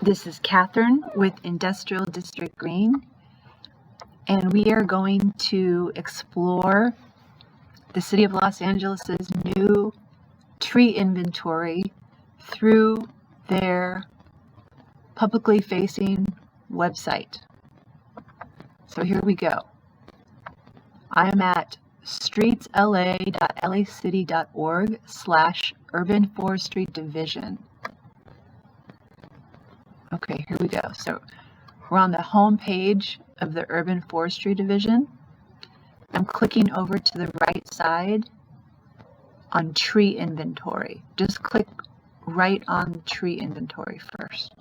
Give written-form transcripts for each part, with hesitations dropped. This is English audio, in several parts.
This is Katherine with Industrial District Green, and we are going to explore the City of Los Angeles's new tree inventory through their publicly facing website. So here we go. I am at streetsla.lacity.org/urban forestry division. Okay, here we go. So we're on the home page of the Urban Forestry Division. I'm clicking over to the right side on tree inventory. Just click right on tree inventory first.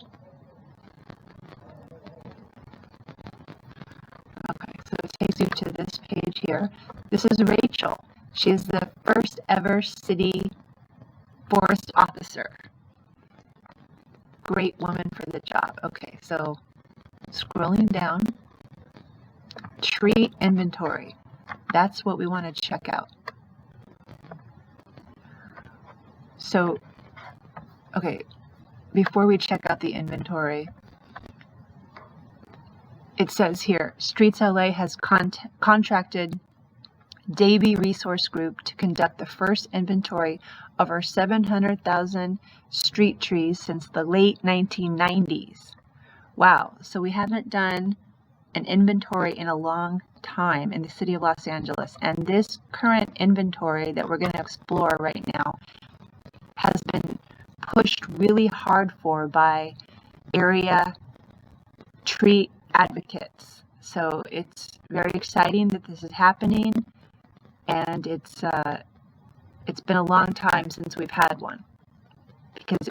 Okay, so it takes you to this page here. This is Rachel. She is the first ever city forest officer. Great woman for the job. Okay, so scrolling down, tree inventory. That's what we want to check out. So, okay, before we check out the inventory, it says here, Streets LA has contracted Davy Resource Group to conduct the first inventory of our 700,000 street trees since the late 1990s. Wow, so we haven't done an inventory in a long time in the city of Los Angeles, and this current inventory that we're going to explore right now has been pushed really hard for by area tree advocates. So it's very exciting that this is happening, and it's been a long time since we've had one, because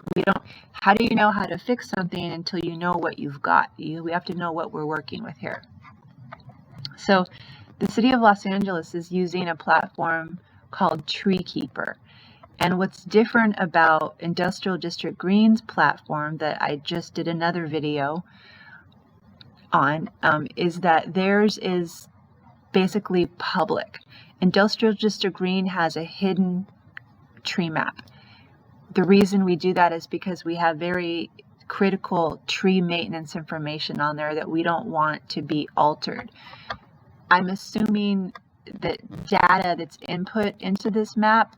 how do you know how to fix something until you know what you've got? We have to know what we're working with here. So the city of Los Angeles is using a platform called TreeKeeper. And what's different about Industrial District Green's platform that I just did another video on is that theirs is basically public. Industrial District Green has a hidden tree map. The reason we do that is because we have very critical tree maintenance information on there that we don't want to be altered. I'm assuming that data that's input into this map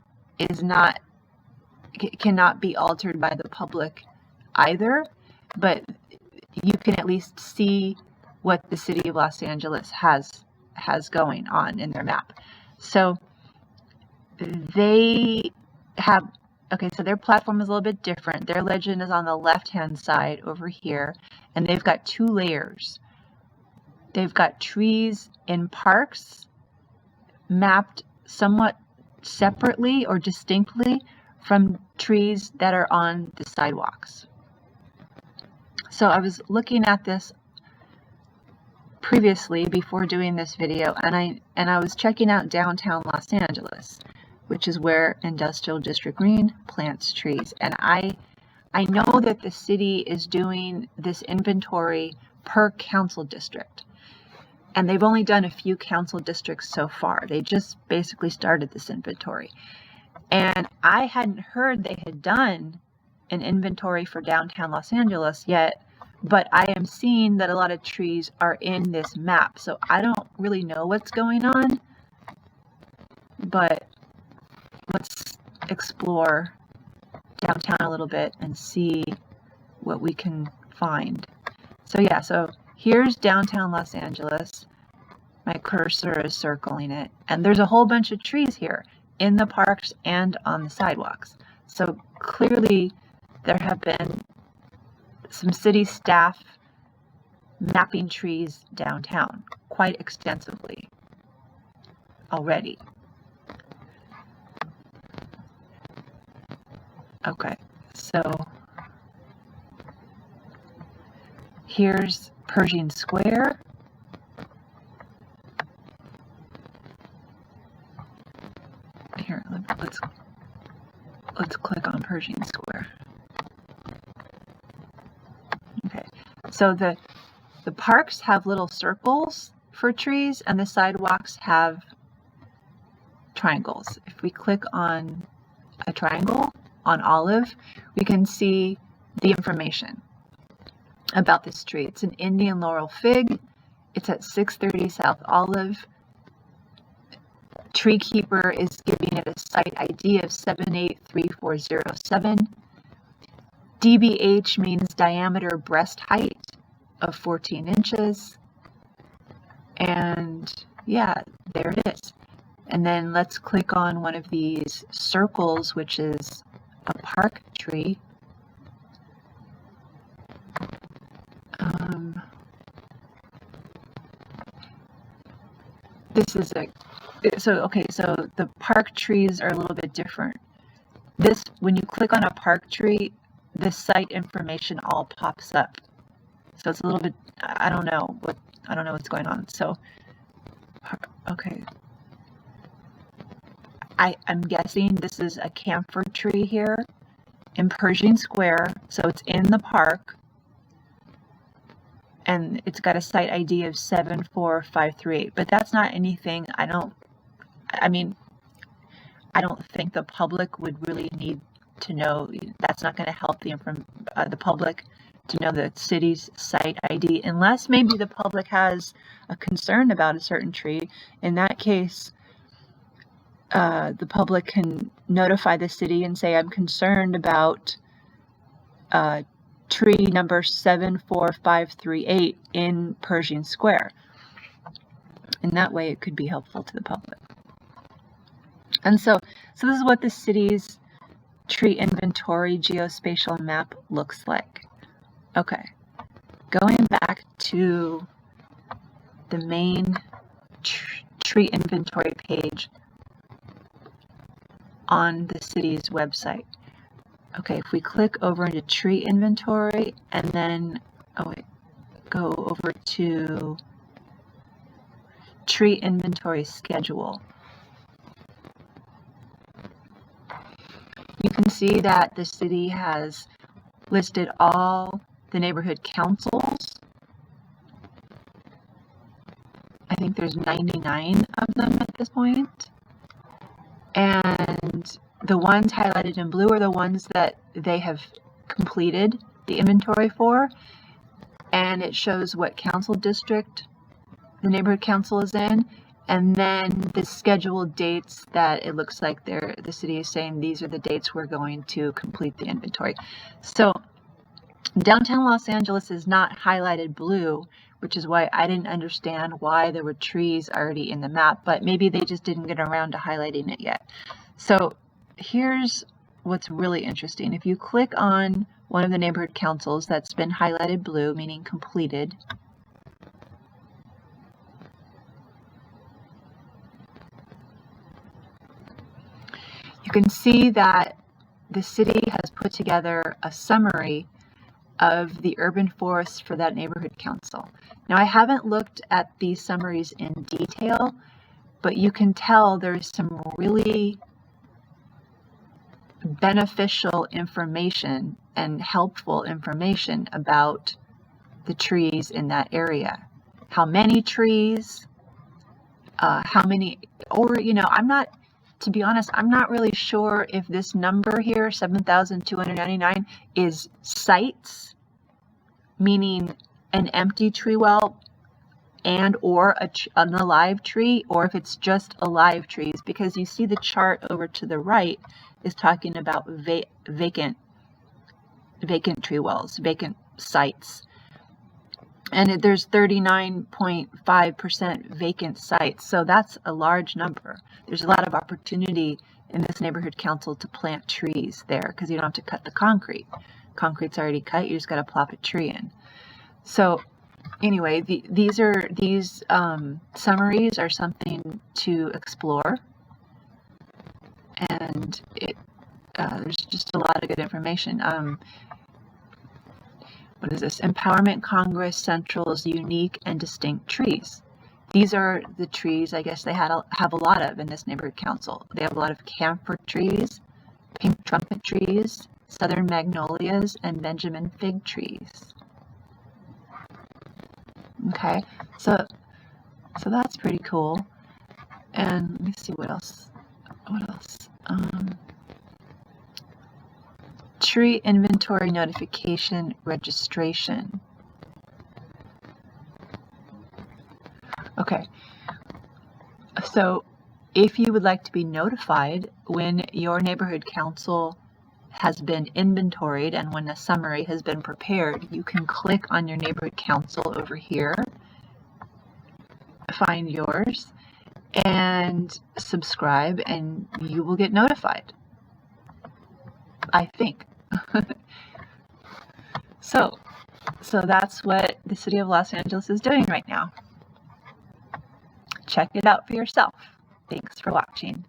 cannot be altered by the public either, but you can at least see what the city of Los Angeles has going on in their map. So they have, okay, so their platform is a little bit different. Their legend is on the left-hand side over here, and they've got two layers. They've got trees in parks mapped somewhat separately or distinctly from trees that are on the sidewalks. So I was looking at this previously before doing this video, and I was checking out downtown Los Angeles, which is where Industrial District Green plants trees. And I know that the city is doing this inventory per council district. And they've only done a few council districts so far. They just basically started this inventory. And I hadn't heard they had done an inventory for downtown Los Angeles yet, but I am seeing that a lot of trees are in this map. So I don't really know what's going on, but let's explore downtown a little bit and see what we can find. So yeah, so here's downtown Los Angeles. My cursor is circling it, and there's a whole bunch of trees here in the parks and on the sidewalks. So clearly there have been some city staff mapping trees downtown quite extensively already. Okay, so here's Pershing Square. Here, let's click on Pershing Square. Okay, so the parks have little circles for trees, and the sidewalks have triangles. If we click on a triangle on Olive, we can see the information. about this tree. It's an Indian laurel fig. It's at 630 South Olive. TreeKeeper is giving it a site ID of 783407. DBH means diameter breast height of 14 inches. And yeah, there it is. And then let's click on one of these circles, which is a park tree. This is so the park trees are a little bit different. When you click on a park tree, the site information all pops up. So it's a little bit, I don't know what's going on. So, okay. I'm guessing this is a camphor tree here in Pershing Square. So it's in the park. And it's got a site ID of 74538, but that's not anything. I don't think the public would really need to know. That's not going to help the public to know the city's site ID, unless maybe the public has a concern about a certain tree. In that case, the public can notify the city and say, I'm concerned about tree number 74538 in Pershing Square. And that way it could be helpful to the public. And so this is what the city's tree inventory geospatial map looks like. Okay, going back to the main tree inventory page on the city's website. Okay, if we click over into tree inventory and then go over to tree inventory schedule, you can see that the city has listed all the neighborhood councils. I think there's 99 of them at this point. And the ones highlighted in blue are the ones that they have completed the inventory for. And it shows what council district the neighborhood council is in. And then the scheduled dates that it looks like the city is saying these are the dates we're going to complete the inventory. So downtown Los Angeles is not highlighted blue, which is why I didn't understand why there were trees already in the map, but maybe they just didn't get around to highlighting it yet. So here's what's really interesting. If you click on one of the neighborhood councils that's been highlighted blue, meaning completed, you can see that the city has put together a summary of the urban forest for that neighborhood council. Now, I haven't looked at these summaries in detail, but you can tell there's some really beneficial information and helpful information about the trees in that area. How many trees, how many, or, to be honest, I'm not really sure if this number here, 7,299, is sites, meaning an empty tree well and or an alive tree, or if it's just alive trees, because you see the chart over to the right is talking about vacant tree wells, vacant sites. And there's 39.5% vacant sites. So that's a large number. There's a lot of opportunity in this neighborhood council to plant trees there because you don't have to cut the concrete. Concrete's already cut. You just got to plop a tree in. So anyway, these summaries are something to explore. And there's just a lot of good information. What is this? Empowerment Congress Central's unique and distinct trees. These are the trees I guess they have a lot of in this neighborhood council. They have a lot of camphor trees, pink trumpet trees, southern magnolias, and Benjamin fig trees. Okay, so that's pretty cool. And let me see what else. Tree inventory notification registration. Okay, so if you would like to be notified when your neighborhood council has been inventoried and when a summary has been prepared, you can click on your neighborhood council over here, find yours, and subscribe, and you will get notified, I think. So that's what the City of Los Angeles is doing right now. Check it out for yourself. Thanks for watching.